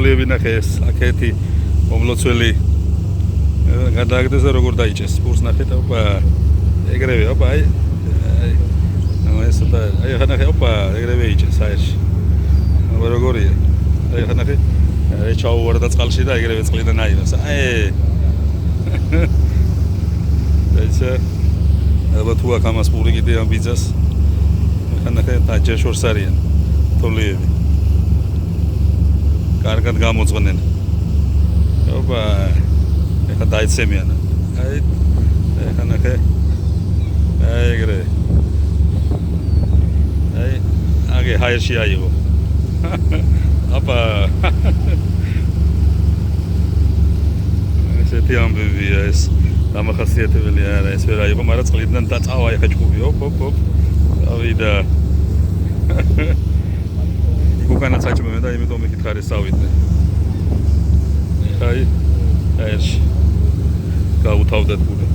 თოლიები ნახე ეს აქეთი მომლოცველი გადააგდეს და როგორ დაიჭეს პურს ნახეთ ოპა ეგრევე ოპა აი ეს და აი ხანახე ოპა ეგრევე იჭეს აერში როგორია აი ხანახე აი ჩაუვარა და წყალში და ეგრევე წყლიდან აირას აი დაიცა აბა თუ აქ ამას პური კიდე ამ ბიძას ხანახე დაჯეშორს არიან თოლიები კარგად გამოძღნენ ოპა ეხა დაიცემიან აი ეხა ნახე აი ეგრე აი აგე ჰაერში აიღო აპა ესეთი ამბებია ეს დამახასიათებელი არა ეს ვერ აიღო მაგრამ წყლიდან დაწავა ეხა ჭკუები ოპ ავიდა უკანაც აჭმევენ და იმიტომ მეკითხარი წავიდნენ აი აერში გაუთავდათ გული